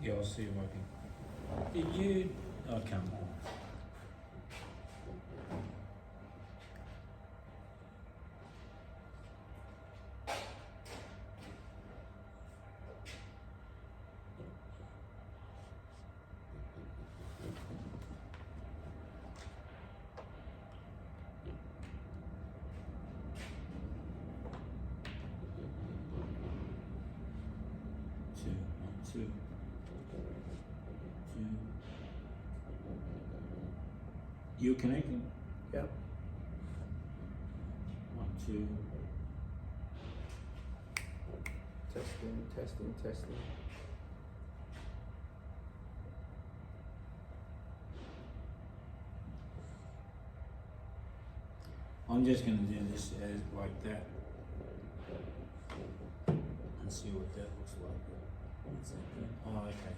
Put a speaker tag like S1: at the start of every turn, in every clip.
S1: Yeah, I'll see if I can. Did you? Oh, come on. Two. You connecting?
S2: Yep.
S1: 1, 2.
S2: Testing.
S1: I'm just gonna do this as like that and see what that looks like. One second. Oh, okay.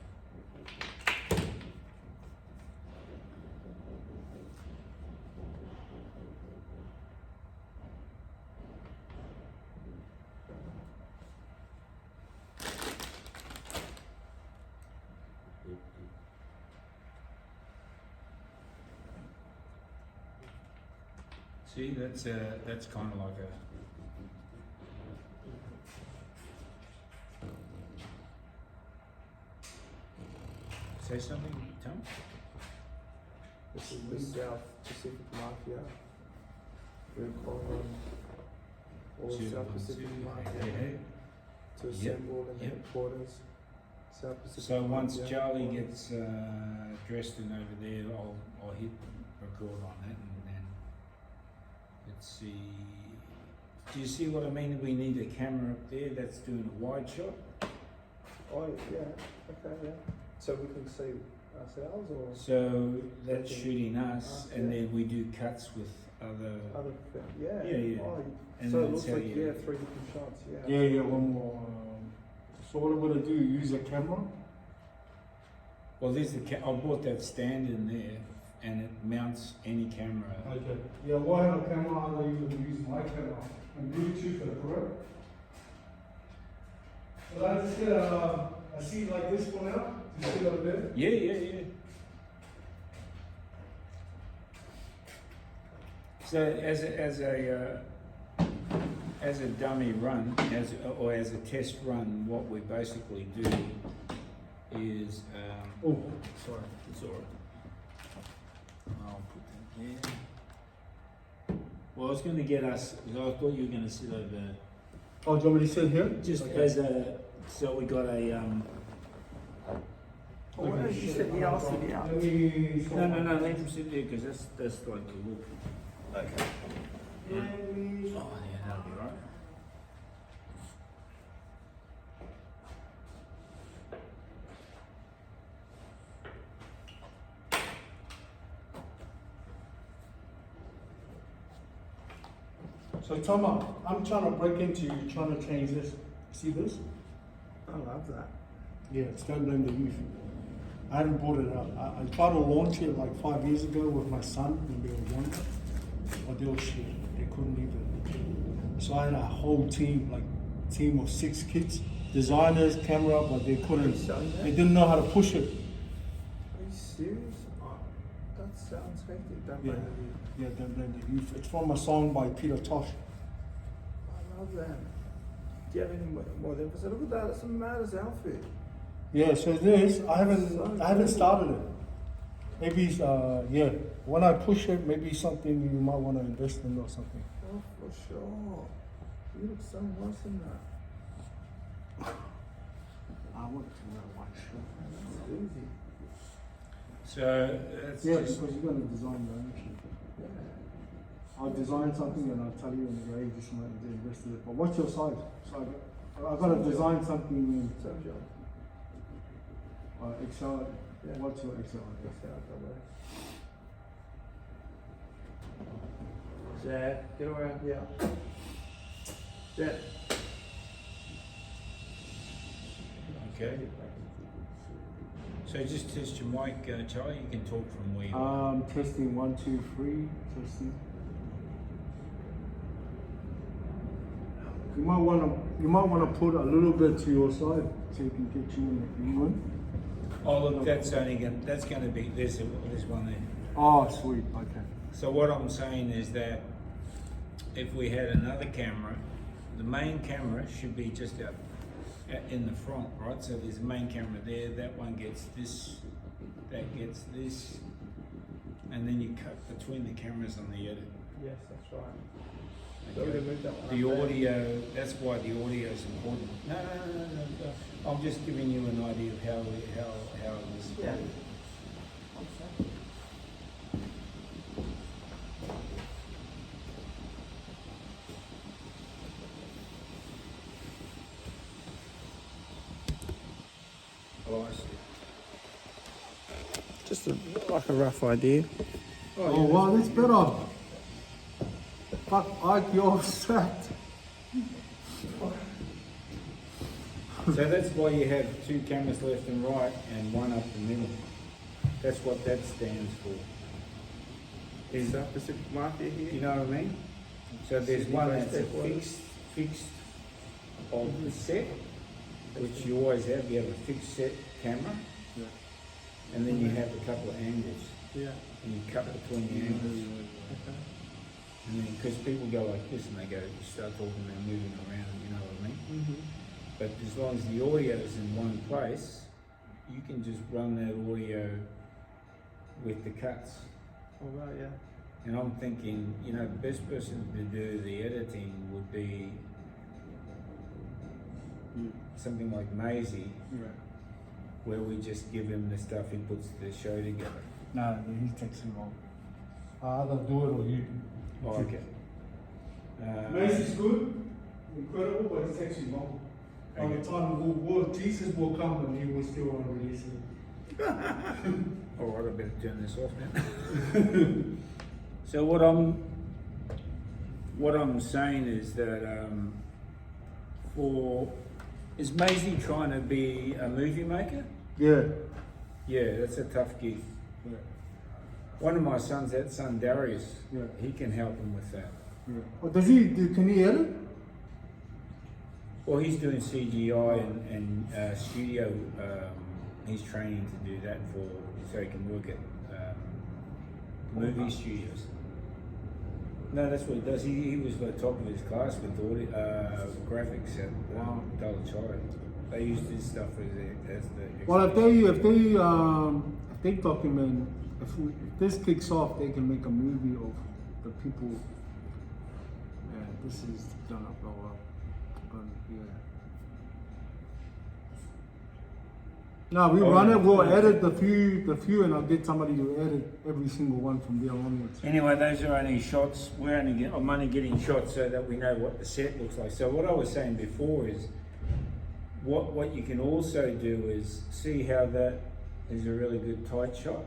S1: See, that's kind of like a. Say something, Tom?
S2: This is the South Pacific Mafia. We're calling all South Pacific Mafia to assemble in the headquarters. South Pacific
S1: So once
S2: Mafia
S1: Charlie
S2: headquarters.
S1: gets dressed in over there, I'll hit record on that and then let's see. Do you see what I mean? We need a camera up there that's doing a wide shot.
S2: Oh yeah, okay, yeah. So we can see ourselves or
S1: So that's shooting us, and then we do cuts with other.
S2: yeah.
S1: Yeah.
S2: Oh,
S1: And
S2: so it
S1: that's
S2: looks
S1: how
S2: like
S1: you-
S2: 3 different shots.
S3: Yeah, one more. So what I'm gonna do? Use a camera.
S1: Well, there's the. I bought that stand in there, and it mounts any camera.
S3: Okay. Yeah, we'll have a camera. I'm gonna use my camera. And Bluetooth, correct? Will I just get a seat like this for now? To sit up there?
S1: Yeah. So as a dummy run, or as a test run, what we basically do is.
S3: Oh,
S1: Sorry, it's all right. I'll put that there. Well, I was going to get us. I thought you were going to sit over there.
S3: oh, do you want me to sit here?
S1: Just
S3: Okay.
S1: as a. So we got a.
S2: Oh, why don't you sit here? I'll sit here.
S3: Let me.
S1: No. Let him sit there because that's like the look.
S2: Okay.
S1: Oh yeah, that'll be right.
S3: So Tom, I'm trying to break into you, trying to change this. See this?
S2: I love that.
S3: Yeah, it's Don't Blame the Youth. I haven't brought it up. I tried to launch it like 5 years ago with my son when they were younger, but they were shit. They couldn't even. So I had a whole team, like team of 6 kids, designers, camera, but they couldn't. They didn't know how to push it.
S2: Are you serious? Oh, that sounds hectic. Don't
S3: Yeah.
S2: blame you.
S3: Yeah, Don't Blame the Youth. It's from a song by Peter Tosh.
S2: I love that. Do you have any more than that? Look at that. That's a maddest outfit.
S3: Yeah, so this I haven't started it. Maybe yeah. When I push it, maybe something you might want to invest in or something.
S2: Oh, for sure. You look so nice in that.
S3: I want to wear a white shirt.
S2: That's easy.
S1: So that's
S3: Yeah,
S1: just.
S3: because you're gonna design your own shit.
S2: Yeah.
S3: I'll design something and I'll tell you in the way this might be invested in. But what's your size? So I've got to design something
S2: So, John.
S3: XL.
S2: Yeah.
S3: What's your XL?
S2: That's how I go. Zed, get around here. Zed.
S1: Okay. So just test your mic, Charlie. You can talk from where you are.
S3: Testing 1, 2, 3. Testing. You might want to put a little bit to your side so you can get you in the green one.
S1: Oh look, that's going to be, there's one there.
S3: Oh, sweet. Okay.
S1: So what I'm saying is that if we had another camera, the main camera should be just out in the front, right? So there's a main camera there, that one gets this, that gets this, and then you cut between the cameras on the edit.
S2: Yes, that's right. So
S1: Okay.
S2: we're gonna move that one
S1: The
S2: up there.
S1: audio, that's why the audio is important. No. I'm just giving you an idea of how it is.
S2: Yeah.
S1: Oh, I see.
S2: Just like a rough idea.
S3: Oh, wow, that's better. Fuck, Ike, you're strapped.
S1: So that's why you have two cameras left and right and one up the middle. That's what that stands for. Is
S2: South Pacific Mafia here.
S1: you know what I mean? So there's
S2: Sydney
S1: one
S2: based
S1: that's a
S2: headquarters.
S1: fixed of the set, which you always have. You have a fixed set camera,
S3: Yeah.
S1: and then you have a couple of angles,
S2: Yeah.
S1: and you cut between the angles.
S2: Okay.
S1: And then, because people go like this and they go, you start talking, they're moving around, you know what I mean?
S2: Mm-hmm.
S1: But as long as the audio is in one place, you can just run that audio with the cuts.
S2: All right. Yeah.
S1: And I'm thinking, you know, the best person to do the editing would be something like Maisie,
S3: Yeah.
S1: where we just give him the stuff, he puts the show together.
S3: No, he takes too long. I either do it or you do.
S1: Oh, okay.
S3: Macy's good, incredible, but it takes you long. By the time Jesus will come and he will still want to release it.
S1: All right, I better turn this off now. So what I'm saying is that is Maisie trying to be a movie maker?
S3: Yeah.
S1: Yeah, that's a tough gig.
S3: Yeah.
S1: One of my sons, that son Darius,
S3: Yeah.
S1: he can help him with that.
S3: Yeah. Oh, can he edit?
S1: Well, he's doing CGI and studio. He's training to do that so he can work at movie studios. No, that's what he does. He was the top of his class with graphics at Dollar Child. They used his stuff as the.
S3: Well, if they document, if this kicks off, they can make a movie of the people. Yeah, this is gonna blow up. Yeah. No, we run it. We'll edit the few, and I'll get somebody to edit every single one from there onwards.
S1: Anyway, those are only shots. I'm only getting shots so that we know what the set looks like. So what I was saying before is, what you can also do is see how that is a really good tight shot.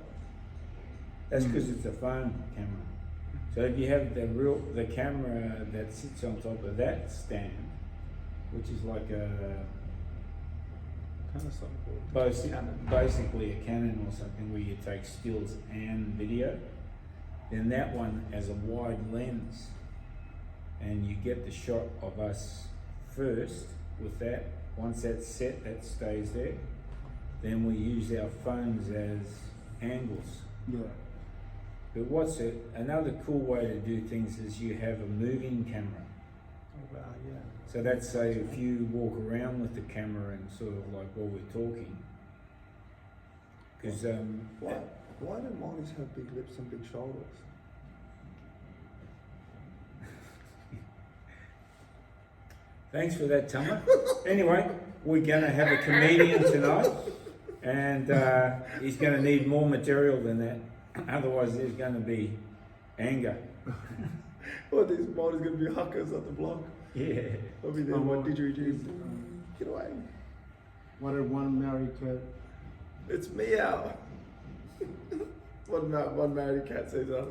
S1: That's because it's a phone camera. So if you have the camera that sits on top of that stand, which is like a basically a Canon or something where you take stills and video, then that one has a wide lens, and you get the shot of us first with that. Once that's set, that stays there. Then we use our phones as angles.
S3: Yeah.
S1: But another cool way to do things is you have a moving camera.
S2: Oh wow. Yeah.
S1: So that's say if you walk around with the camera and sort of like while we're talking. Because
S2: Why do models have big lips and big shoulders?
S1: thanks for that, Tama. Anyway, we're gonna have a comedian tonight, and he's gonna need more material than that. Otherwise, there's gonna be anger.
S2: Well, these models gonna be hackers at the block.
S1: Yeah.
S2: I'll be there. What didgeridoo? Get away!
S3: What did one married cat?
S2: It's meow. One married cat says that.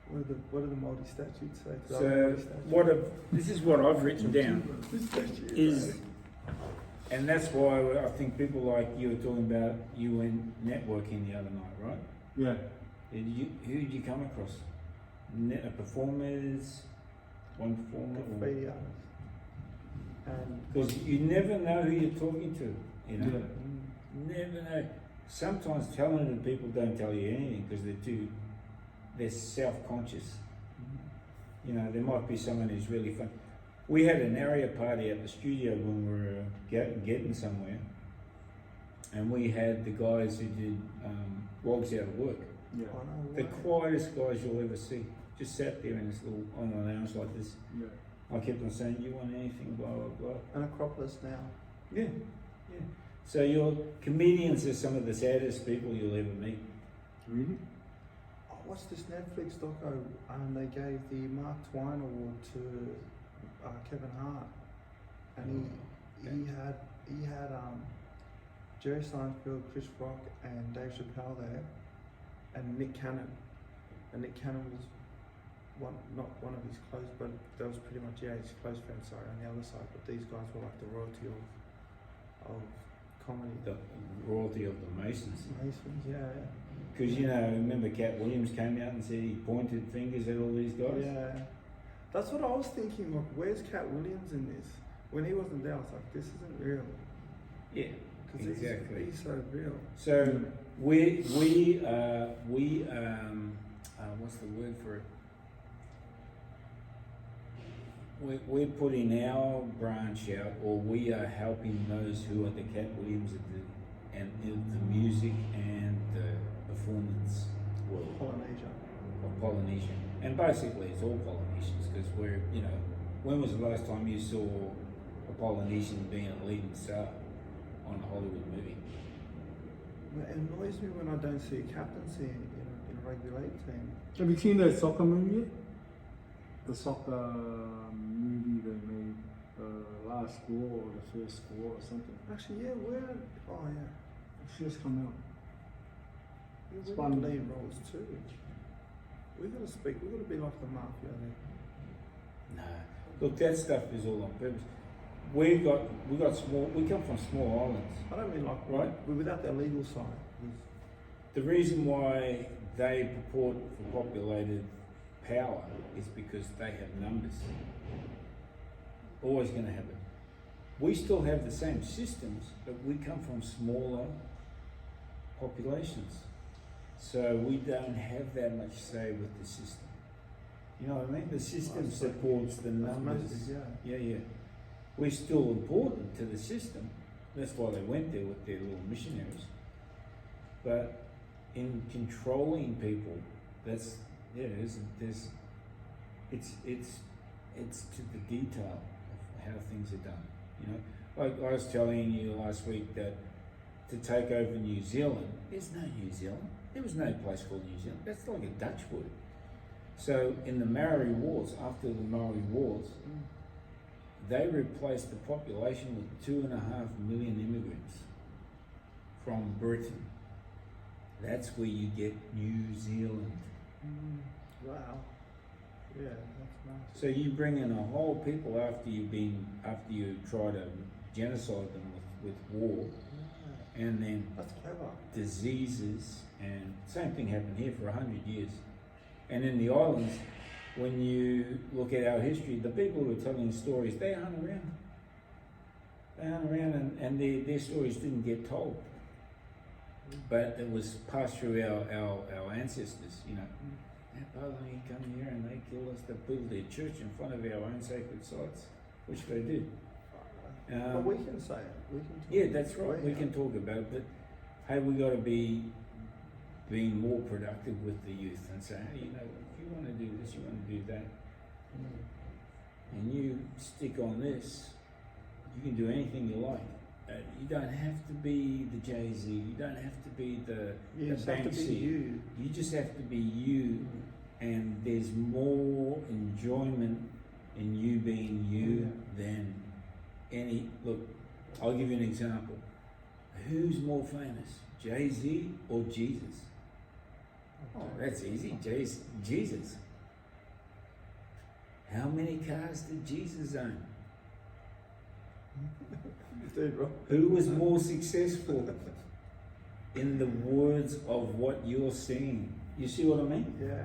S2: What do the Māori statutes say?
S1: So this is what I've written down is, and that's why I think people like you were talking about UN networking the other night, right?
S3: Yeah.
S1: Who did you come across? Performers, one performer?
S2: Graffiti artists. And
S1: Because you never know who you're talking to, you know.
S3: Yeah.
S1: never know. Sometimes talented people don't tell you anything because they're self-conscious. You know, there might be someone who's really fun. We had an area party at the studio when we were getting somewhere, and we had the guys who did Wogs Out of Work.
S3: Yeah.
S2: I know,
S1: The
S2: right?
S1: quietest guys you'll ever see. Just sat there in this little on a lounge like this.
S3: Yeah.
S1: I kept on saying, "Do you want anything?" Blah blah blah.
S2: And Acropolis now.
S1: Yeah, yeah. So your comedians are some of the saddest people you'll ever meet.
S3: Really?
S2: I watched this Netflix doco and they gave the Mark Twain Award to Kevin Hart, and he had Jerry Seinfeld, Chris Rock, and Dave Chappelle there, and Nick Cannon. And Nick Cannon was not one of his close, but that was pretty much his close friend. Sorry, on the other side. But these guys were like the royalty of comedy.
S1: The royalty of the Masons.
S2: Masons, yeah.
S1: Because you know, remember Cat Williams came out and said he pointed fingers at all these guys.
S2: Yeah, that's what I was thinking. Like, where's Cat Williams in this? When he wasn't there, I was like, this isn't real.
S1: Yeah,
S2: Because
S1: exactly.
S2: he's so real.
S1: So we what's the word for it? We're putting our branch out, or we are helping those who are the Cat Williams and the music and the performance world
S2: Polynesia.
S1: of Polynesia. And basically it's all Polynesians because we're, you know, when was the last time you saw a Polynesian being a leading star on a Hollywood movie?
S2: It annoys me when I don't see a captaincy in a rugby league team.
S3: Have you seen that soccer movie yet? The soccer movie they made, last score or the first score or something.
S2: Actually, yeah, oh yeah.
S3: It's just come out. It's
S2: We've
S3: fun.
S2: got lead roles too. We gotta be like the mafia then.
S1: No. Look, that stuff is all on purpose. We come from small islands.
S2: I don't mean like,
S1: Right.
S2: we're without the legal side.
S1: The reason why they purport for populated power is because they have numbers. Always going to have it. We still have the same systems, but we come from smaller populations. So we don't have that much say with the system. You know what I mean? The system supports the numbers.
S2: Massive, yeah.
S1: Yeah. We're still important to the system. That's why they went there with their little missionaries. But in controlling people, it's to the detail of how things are done. You know, like I was telling you last week that to take over New Zealand, there's no New Zealand. There was no place called New Zealand. That's like a Dutch word. So in the Maori Wars, after the Maori Wars, they replaced the population with 2.5 million immigrants from Britain. That's where you get New Zealand.
S2: Wow. Yeah, that's nice.
S1: So you bring in a whole people after you try to genocide them with war, and then
S2: That's clever.
S1: diseases, and same thing happened here for 100 years. And in the islands, when you look at our history, the people who are telling stories, they hung around. They hung around and their stories didn't get told. But it was passed through our ancestors, you know. That Polynesian come here and they killed us, they built their church in front of our own sacred sites, which they did.
S2: But we can say it. We can talk
S1: Yeah, that's right.
S2: about
S1: We
S2: it.
S1: can talk about it, but hey, we got to be being more productive with the youth and say, hey, you know, if you want to do this, you want to do that, and you stick on this, you can do anything you like. You don't have to be the Jay-Z. You don't have to be the
S2: You just have to be
S1: Banksy.
S2: you.
S1: You just have to be you, and there's more enjoyment in you being you than any. Look, I'll give you an example. Who's more famous, Jay-Z or Jesus? Oh, that's easy. Jesus. How many cars did Jesus own?
S2: Dude, bro.
S1: Who was more successful in the words of what you're seeing? You see what I mean?
S2: Yeah.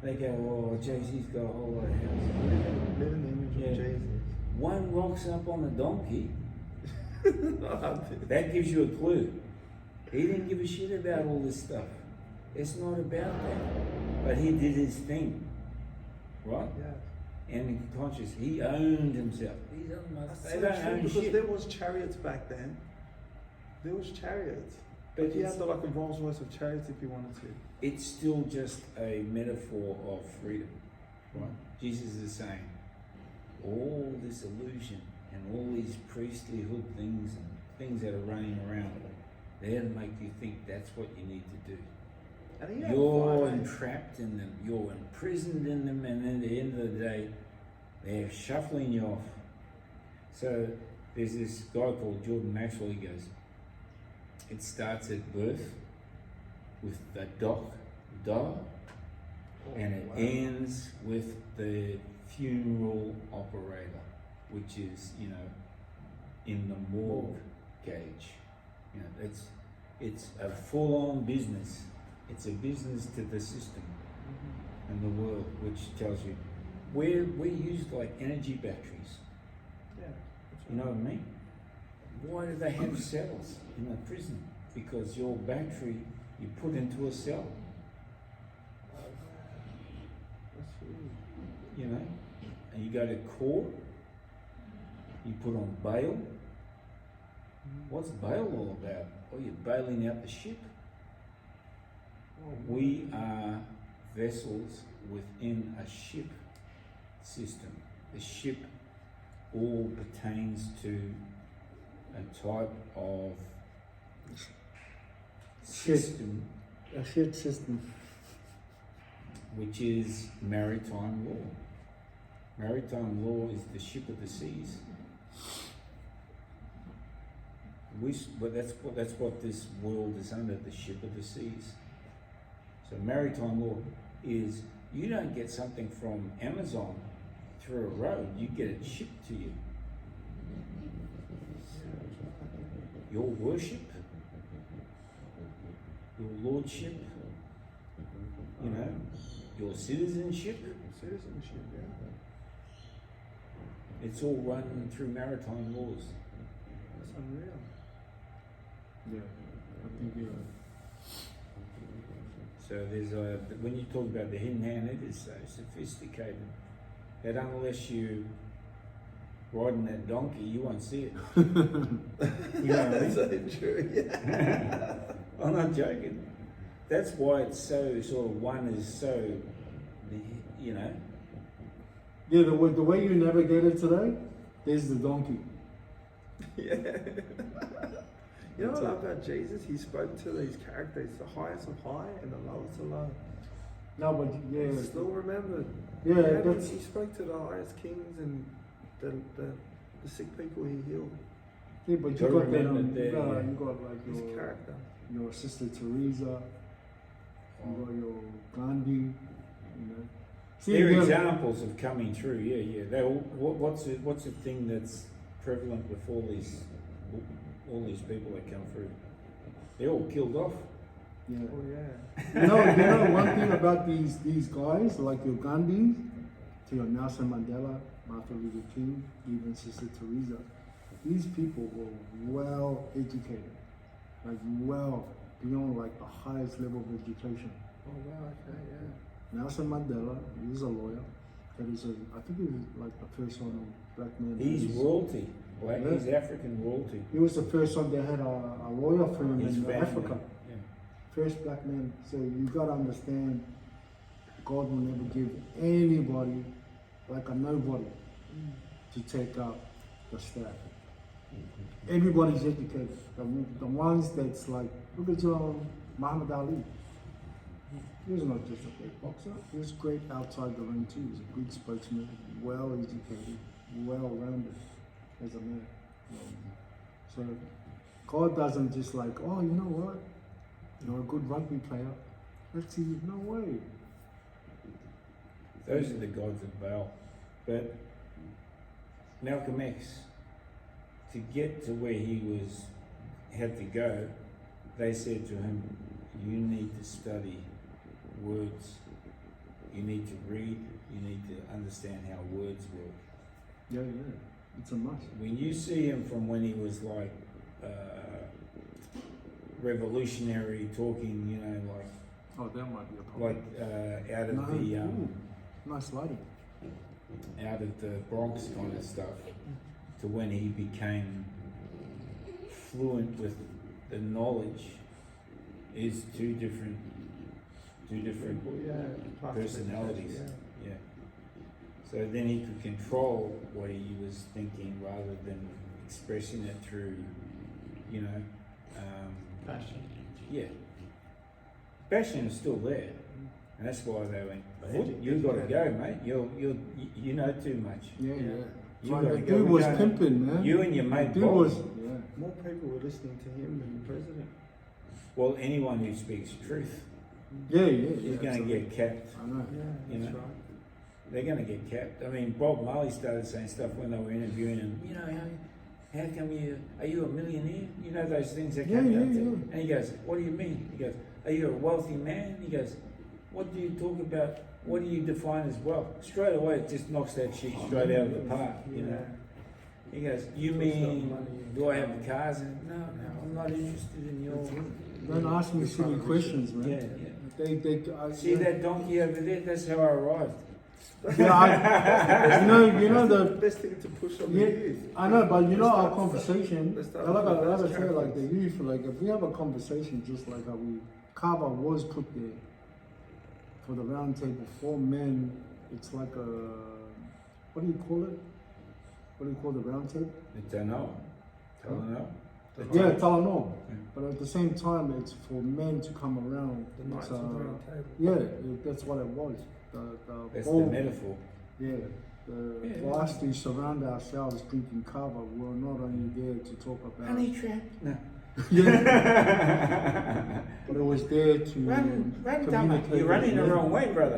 S1: They go, oh, Jay-Z's got a whole lot of houses.
S2: Live in the image
S1: Yeah.
S2: of Jesus.
S1: One rocks up on a donkey. That gives you a clue. He didn't give a shit about all this stuff. It's not about that. But he did his thing, right?
S2: Yeah.
S1: And conscious, he owned himself. He doesn't.
S2: That's
S1: They
S2: so
S1: don't
S2: true,
S1: own
S2: because
S1: shit.
S2: there was chariots back then. There was chariots.
S1: But
S2: But you
S1: it's-
S2: had like a Rolls Royce of chariots if you wanted to.
S1: It's still just a metaphor of freedom, right? Jesus is saying, all this illusion and all these priestlyhood things and things that are running around, they're to make you think that's what you need to do.
S2: And he had
S1: You're
S2: five,
S1: entrapped in them, you're imprisoned in them, and then at the end of the day, they're shuffling you off. So there's this guy called Jordan Maxwell. He goes, it starts at birth with the da, and it
S2: wow.
S1: ends with the funeral operator, which is, you know, in the morgue gauge. You know, it's a full-on business. It's a business to the system and the world, which tells you we're used like energy batteries.
S2: Yeah.
S1: You know what I mean? Why do they have cells in a prison? Because your battery you put into a cell.
S2: That's huge.
S1: You know, and you go to court, you put on bail. What's bail all about? Oh, you're bailing out the ship. We are vessels within a ship system. The ship all pertains to a type of system
S3: A shit system.
S1: which is maritime law. Maritime law is the ship of the seas. But that's what this world is under, the ship of the seas. So maritime law is, you don't get something from Amazon through a road, you get it shipped to you. Your worship, your lordship, you know, your citizenship,
S2: Citizenship, yeah.
S1: it's all run through maritime laws.
S2: That's unreal.
S3: Yeah, I think you're right.
S1: So there's when you talk about the hidden hand, it is so sophisticated that unless you riding that donkey, you won't see it. You know what I mean?
S2: So true, yeah.
S1: I'm not joking. That's why it's so sort of one is so, you know.
S3: Yeah, the way you navigate it today, there's the donkey.
S2: Yeah. You know what I love about Jesus? He spoke to these characters, the highest of high and the lowest of low.
S3: No, but yeah,
S2: He's still remembered.
S3: yeah,
S2: Yeah,
S3: that's
S2: he spoke to the highest kings and the sick people he healed.
S3: yeah, but you
S1: Gotta
S3: got that.
S1: remember that, yeah.
S3: You got like
S2: His
S3: your
S2: character.
S3: Sister Teresa. You got your Gandhi. You know. See,
S1: They're
S3: yeah,
S1: examples of coming through. Yeah, yeah. They all, what's the thing that's prevalent with all these people that come through? They're all killed off.
S3: Yeah.
S2: Oh yeah.
S3: You know one thing about these guys, like your Gandhi, to your Nelson Mandela, Martin Luther King, even Sister Teresa, these people were well educated, like well beyond like the highest level of education.
S2: Oh wow, okay, yeah.
S3: Nelson Mandela, he was a lawyer. I think he was like the first one of black man.
S1: He's royalty. Like,
S3: Yeah.
S1: he's African royalty.
S3: He was the first one that had a lawyer firm
S1: His
S3: in
S1: family.
S3: Africa.
S1: Yeah.
S3: First black man. So you gotta understand, God will never give anybody like a nobody to take up the staff. Everybody's educated. The ones that's like, look at Muhammad Ali. He was not just a great boxer. He was great outside the ring too. He was a good spokesman, well educated, well rounded as a man. So God doesn't just like, oh, you know what? You're a good rugby player. Let's see. No way.
S1: Those are the gods of Baal. But Malcolm X, to get to where he had to go, they said to him, you need to study words. You need to read. You need to understand how words work.
S3: Yeah. It's a must.
S1: When you see him from when he was like revolutionary talking, you know,
S3: Oh, that might be a problem.
S1: out of
S3: No,
S1: the
S3: ooh, nice lighting.
S1: out of the Bronx kind of stuff, to when he became fluent with the knowledge, is two different personalities.
S2: Yeah.
S1: Yeah. So then he could control what he was thinking rather than expressing it through, you know,
S2: Passion.
S1: yeah. Passion is still there, and that's why they went.
S2: But
S1: You got to go, mate. You know too much.
S3: Yeah, yeah.
S1: You
S3: Like
S1: gotta
S3: the
S1: go.
S3: dude
S1: We
S3: was
S1: don't-
S3: pimping, man.
S1: You and your mate
S3: Dude
S1: Bob.
S3: was, yeah.
S2: More people were listening to him than the president.
S1: Well, anyone who speaks truth
S3: Yeah, yeah,
S1: is
S3: yeah.
S1: going to get capped.
S3: I know.
S2: Yeah,
S1: You
S2: that's
S1: know.
S2: right.
S1: They're going to get capped. I mean, Bob Marley started saying stuff when they were interviewing him. You know, how come are you a millionaire? You know those things that
S3: Yeah,
S1: come
S3: yeah,
S1: out.
S3: yeah.
S1: And he goes, what do you mean? He goes, are you a wealthy man? He goes, what do you talk about? What do you define as wealth? Straight away, it just knocks that shit straight out of the park. You know. He goes, you
S2: Talks
S1: mean,
S2: about money and
S1: do I have the cars? And no, I'm not interested in your.
S3: Don't ask me silly questions, man.
S1: Yeah, yeah.
S3: I
S1: See that donkey over there? That's how I arrived.
S3: Yeah, you know
S2: the
S3: the.
S2: best thing to push on
S3: Yeah,
S2: the youth.
S3: I know, but you know
S2: Let's
S3: our
S2: start-
S3: conversation.
S2: let's start
S3: Like
S2: with
S3: I
S2: those
S3: say, like the
S2: characters.
S3: youth, like if we have a conversation, just like how Kava was put there for the round table for men, it's like a, what do you call it? What do you call the round table?
S1: I don't know.
S3: Yeah, Talanoa.
S1: Yeah.
S3: But at the same time, it's for men to come around.
S2: The
S3: It's,
S2: knights on the round table.
S3: yeah, that's what it was.
S1: That's
S3: whole-
S1: the metaphor.
S3: Yeah,
S1: Yeah.
S3: for us to surround ourselves drinking kava, we're not only there to talk about.
S1: Honey trap. No.
S3: Yeah, but it was there to
S1: Run, Dama.
S3: communicate
S1: You're running the
S3: with
S1: wrong way, brother.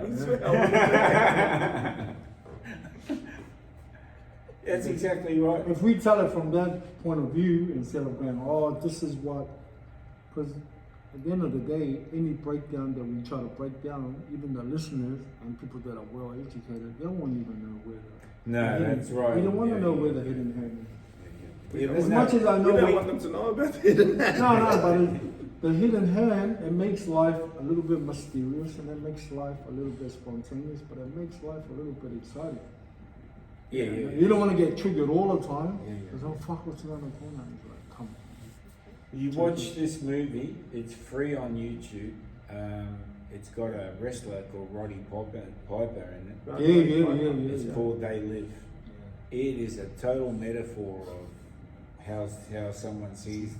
S1: That's exactly right.
S3: If we tell it from that point of view, instead of going, oh, this is what, because at the end of the day, any breakdown that we try to break down, even the listeners and people that are well educated, they won't even know where the
S1: No,
S3: hidden-
S1: that's right.
S3: We don't want to
S1: Yeah,
S3: know
S1: yeah.
S3: where the hidden hand
S1: Yeah,
S3: is. As much as I
S2: We
S3: know,
S2: don't want them to know about it.
S3: no, but the hidden hand, it makes life a little bit mysterious and it makes life a little bit spontaneous, but it makes life a little bit exciting.
S1: Yeah, yeah.
S3: You don't want to get triggered all the time.
S1: Yeah, yeah.
S3: Because, oh, fuck, what's around the corner? And it's like, come.
S1: You watch this movie, it's free on YouTube. It's got a wrestler called Roddy Piper in it.
S2: Right,
S3: Yeah.
S1: It's called They Live. It is a total metaphor of how someone sees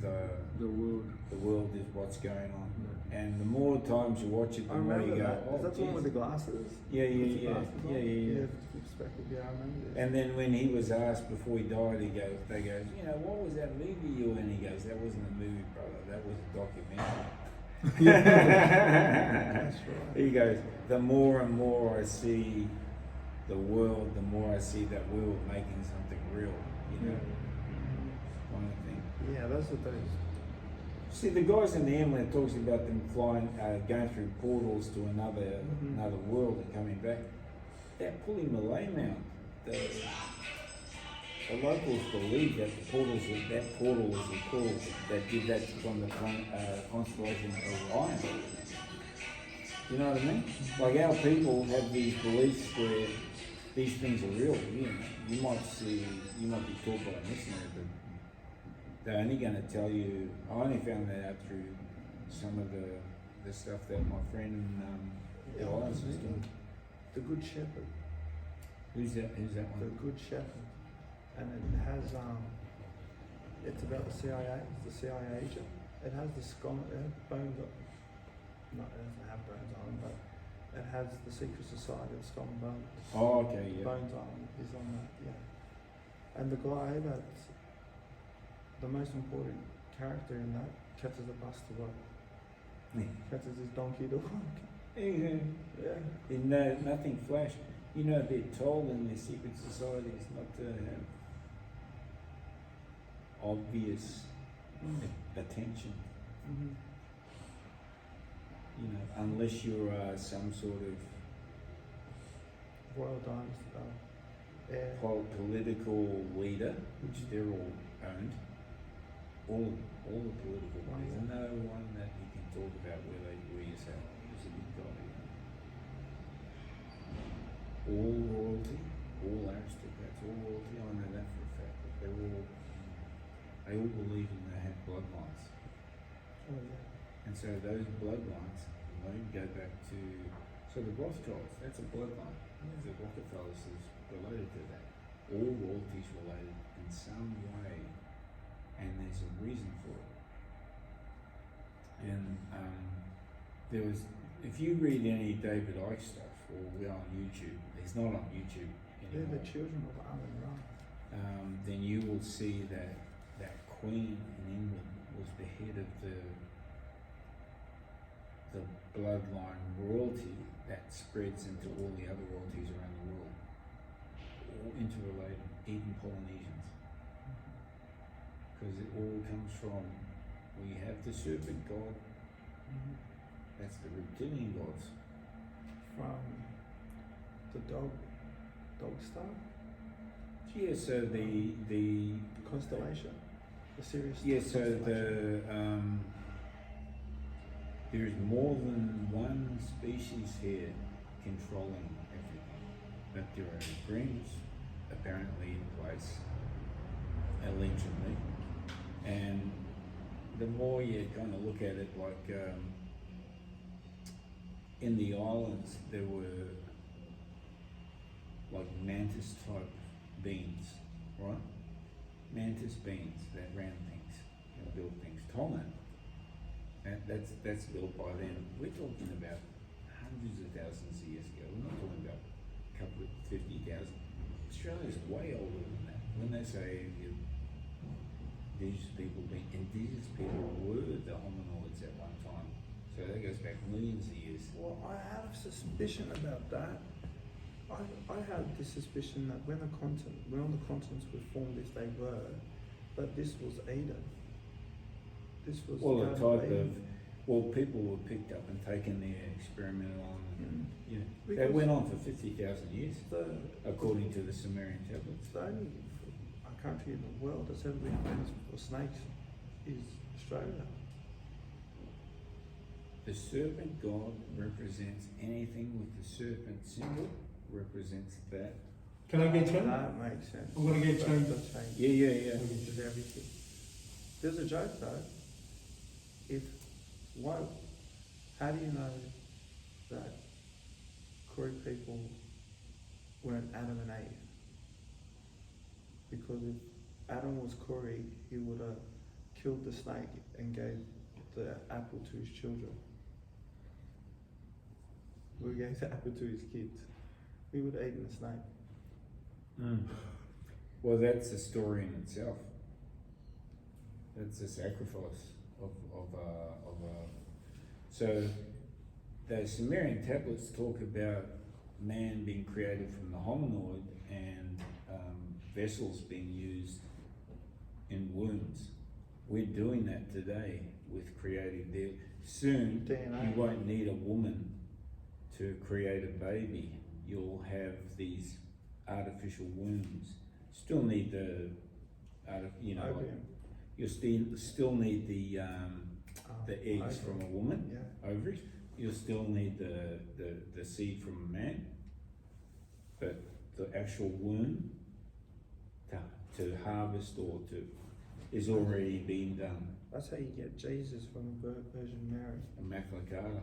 S3: The world.
S1: the world is what's going on. And the more times you watch it,
S2: I
S1: the more
S2: remember
S1: you go,
S2: that.
S1: oh,
S2: Is that the one
S1: geez.
S2: with the glasses?
S1: Yeah, yeah,
S2: With the
S1: yeah.
S2: glasses on?
S1: Yeah, yeah, yeah.
S2: Perspective, yeah, I remember this.
S1: And then when he was asked before he died, they go, you know, what was that movie you were in? He goes, that wasn't a movie, brother. That was a documentary.
S2: That's right.
S1: He goes, the more and more I see the world, the more I see that we were making something real, you know, kind of thing.
S2: Yeah, those are those.
S1: See, the guys in the end when it talks about them flying, going through portals to another
S2: Mhm.
S1: another world and coming back, that Puli Malay Mount, the locals believe that the portals, that portal was the portal that did that from the constellation of Orion. You know what I mean? Like our people have these beliefs where these things are real. You might be taught by a missionary, but they're only going to tell you. I only found that out through some of the stuff that my friend Elias was doing.
S2: The Good Shepherd.
S1: Who's that
S2: The
S1: one?
S2: Good Shepherd. And it has, it's about the CIA, the CIA agent. It has the bones on, no, it doesn't have bones on it, but it has the Secret Society of Skull and Bones.
S1: Oh, okay, yeah.
S2: Bones is on that, yeah. And the guy that's the most important character in that catches the bus to work.
S1: Yeah.
S2: Catches his donkey to work. Yeah.
S1: Nothing flashed. You know, they're told in the secret societies not to have obvious attention.
S2: Mm-hmm.
S1: You know, unless you're some sort of
S2: Royal Dynasty, yeah.
S1: political leader, which they're all owned. all the political
S2: Wow.
S1: parties. And no one that you can talk about where you say, "Who's a big guy?" All royalty, all aristocrats, all royalty. I know that for a fact. That they all believe in they have bloodlines.
S2: Oh yeah.
S1: And so those bloodlines, go back to, so the Rothschilds, that's a bloodline. The Rockefellers is related to that. All royalties related in some way, and there's a reason for it. And there was, if you read any David Icke stuff, or we're on YouTube, he's not on YouTube
S2: They're
S1: anymore.
S2: the children of Amun Ra.
S1: Then you will see that Queen in England was the head of the bloodline royalty that spreads into all the other royalties around the world, all interrelated, even Polynesians, because it all comes from, we have the serpent god, that's the reptilian gods.
S2: From the dog star
S1: Yeah, so the
S2: constellation, the Sirius.
S1: yeah, so
S2: constellation.
S1: there is more than one species here controlling everything, but there are agreements apparently in place, allegedly, and the more you kind of look at it, like in the islands there were like mantis type beings, right? Mantis beings that ran things and built things. Tonga, that's built by them. We're talking about hundreds of thousands of years ago. We're not talking about a couple of 50,000. Australia's way older than that. When they say indigenous people were the hominoids at one time, so that goes back millions of years.
S2: Well, I have a suspicion about that. I had the suspicion that when all the continents were formed as they were, that this was Eden. This was
S1: Well, a
S2: Garden
S1: type
S2: Eden.
S1: people were picked up and taken there, experimented on, and that
S2: Because
S1: went on for 50,000 years,
S2: the
S1: according to the Sumerian tablets.
S2: the only country in the world that's ever been famous for snakes is Australia.
S1: The serpent god represents anything with the serpent symbol, represents that.
S3: Can I get changed?
S2: That makes sense.
S3: I'm gonna get changed.
S2: That changes.
S1: Yeah.
S2: Changes everything. There's a joke though. How do you know that Koori people weren't Adam and Eve? Because if Adam was Koori, he would have killed the snake and gave the apple to his children. We gave the apple to his kids. He would have eaten the snake.
S1: Well, that's a story in itself. That's a sacrifice so the Sumerian tablets talk about man being created from the hominoid and vessels being used in wombs. We're doing that today with creating soon
S2: DNA.
S1: you won't need a woman to create a baby. You'll have these artificial wombs. Still need the
S2: Opium.
S1: you'll still need the eggs
S2: opium.
S1: from a woman,
S2: Yeah.
S1: ovaries. You'll still need the seed from a man, but the actual womb to harvest or to is already being done.
S2: That's how you get Jesus from the Virgin Mary.
S1: Immaculate Carter.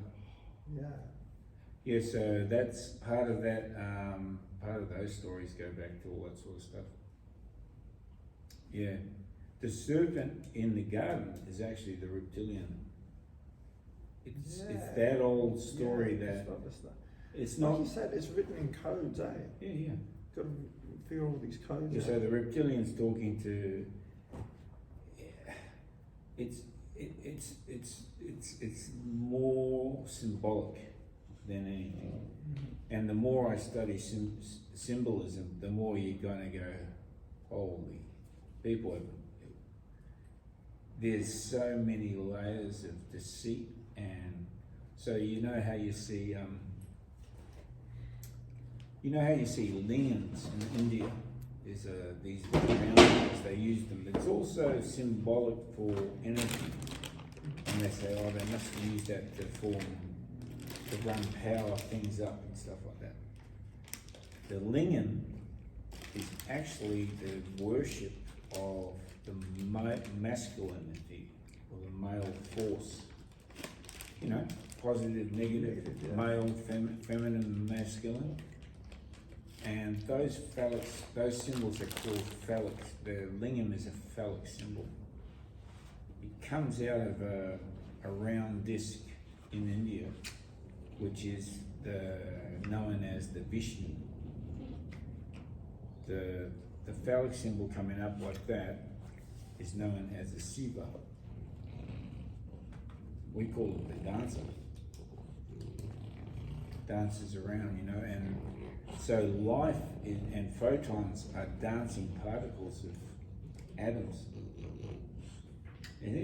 S2: Yeah.
S1: Yeah, so that's part of that. Part of those stories go back to all that sort of stuff. Yeah, the serpent in the garden is actually the reptilian. It's that old story that it's
S2: Like
S1: not.
S2: you said, it's written in codes, eh?
S1: Yeah.
S2: Got to figure all these codes
S1: Yeah,
S2: out.
S1: so the reptilian's talking to. It's more symbolic than anything. And the more I study symbolism, the more you're gonna go, holy people. There's so many layers of deceit, and so you know how you see lingams in India. There's these round ones, they use them. It's also symbolic for energy. And they say, oh, they must use that to run power things up and stuff like that. The lingam is actually the worship of the masculinity, or the male force. You know, positive, negative,
S2: Yeah.
S1: male, feminine, masculine. And those symbols are called phallics. The lingam is a phallic symbol. It comes out of a round disc in India, which is known as the Vishnu. The phallic symbol coming up like that is known as a Shiva. We call it the dancer. Dances around, you know, and so life and photons are dancing particles of atoms. And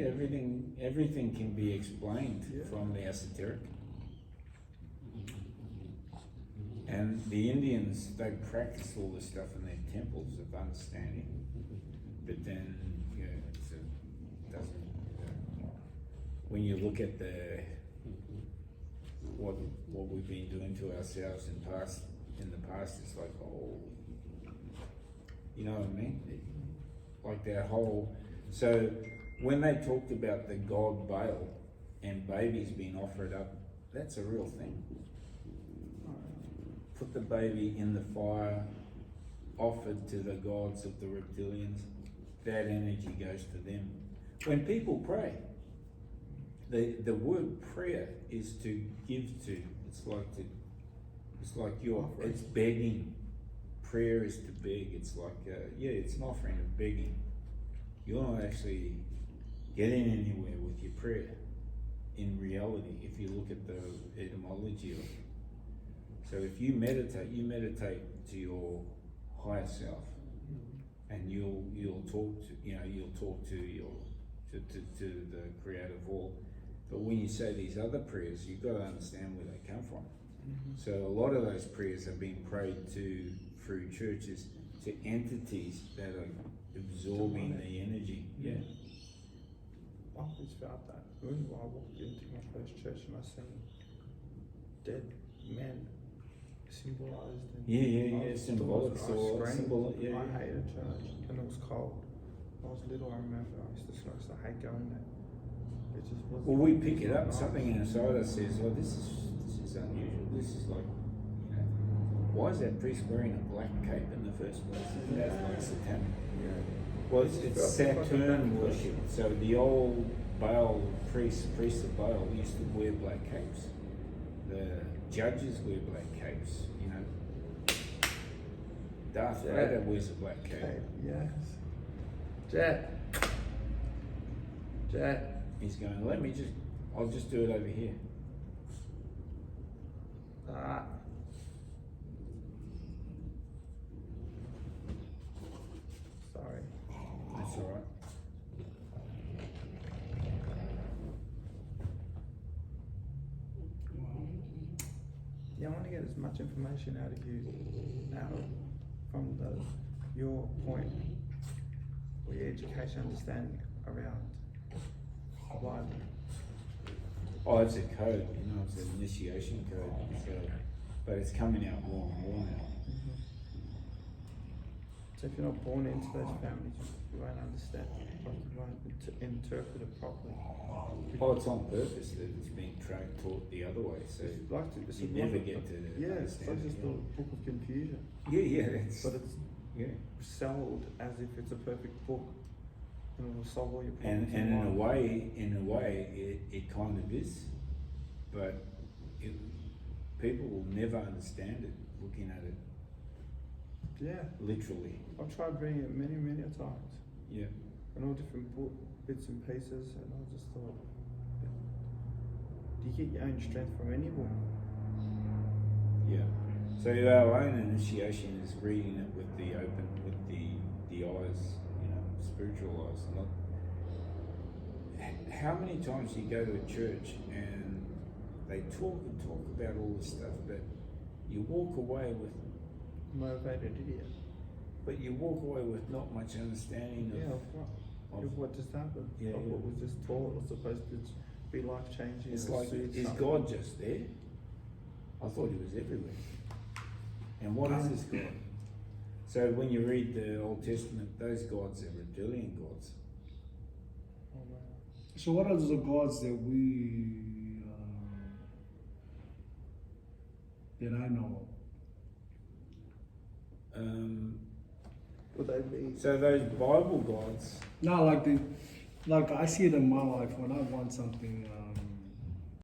S1: everything can be explained from the esoteric. And the Indians, they practice all this stuff in their temples of understanding. But then, you know, it doesn't. When you look at what we've been doing to ourselves in the past, it's like, oh, you know what I mean? Like that whole. So when they talked about the god Baal and babies being offered up, that's a real thing. Put the baby in the fire, offered to the gods of the reptilians, that energy goes to them. When people pray, the word prayer is to give to. It's begging. Prayer is to beg. It's like, it's an offering of begging. You're not actually getting anywhere with your prayer in reality, if you look at the etymology of it. So if you meditate to your higher self, and you'll talk to the creator of all. But when you say these other prayers, you've got to understand where they come from. Mm-hmm. So a lot of those prayers are being prayed to through churches to entities that are absorbing the energy. Yeah.
S2: I always felt that. When I walked into my first church and I seen dead men symbolized.
S1: Symbolic.
S2: I hated church, and it was cold. I was little. I remember I used to hate going there. It just wasn't.
S1: Well, we pick it up. Something inside us says, "Oh, this is unusual. This is like, you know, why is that priest wearing a black cape in the first place? Isn't that like satanic?"
S2: Yeah.
S1: Well, it's Saturn worship. So the old Baal priests of Baal used to wear black capes. The judges wear black capes. You know, Darth Vader wears a black cape.
S2: Yes. Jet.
S1: He's going, I'll just do it over here.
S2: Sorry.
S1: That's all right.
S2: Yeah, I want to get as much information out of you now from your point, or your education understanding around the Bible.
S1: Oh, it's a code, you know, it's an initiation code. But it's coming out more and more now.
S2: Mm-hmm. So if you're not born into those families, you won't understand, like you won't interpret it properly.
S1: Oh, it's on purpose that it's being taught the other way, so
S2: It's
S1: you never get to
S2: it's
S1: understand
S2: like just a book of confusion.
S1: But
S2: But it's sold as if it's a perfect book and it will solve all your
S1: and
S2: problems.
S1: in a way, it kind of is, but people will never understand it looking at it
S2: Yeah.
S1: literally.
S2: I've tried reading it many, many a times.
S1: Yeah.
S2: And all different bits and pieces, and I just thought, do you get your own strength from any book?
S1: Yeah. So our own initiation is reading it with the eyes, you know, spiritual eyes. Not. How many times do you go to a church and they talk about all this stuff, but you walk away with
S2: Motivated idiot.
S1: but you walk away with not much understanding of,
S2: Yeah, of what just happened.
S1: Yeah,
S2: of
S1: yeah.
S2: what was just taught was supposed to be life changing.
S1: it's like, is God just there? I thought he was everywhere. And what is this God? So when you read the Old Testament, those gods are reptilian gods.
S2: Oh, wow.
S3: So what are the gods that that I know of?
S2: Would they be?
S1: So those Bible gods,
S3: No, like I see it in my life when I want something.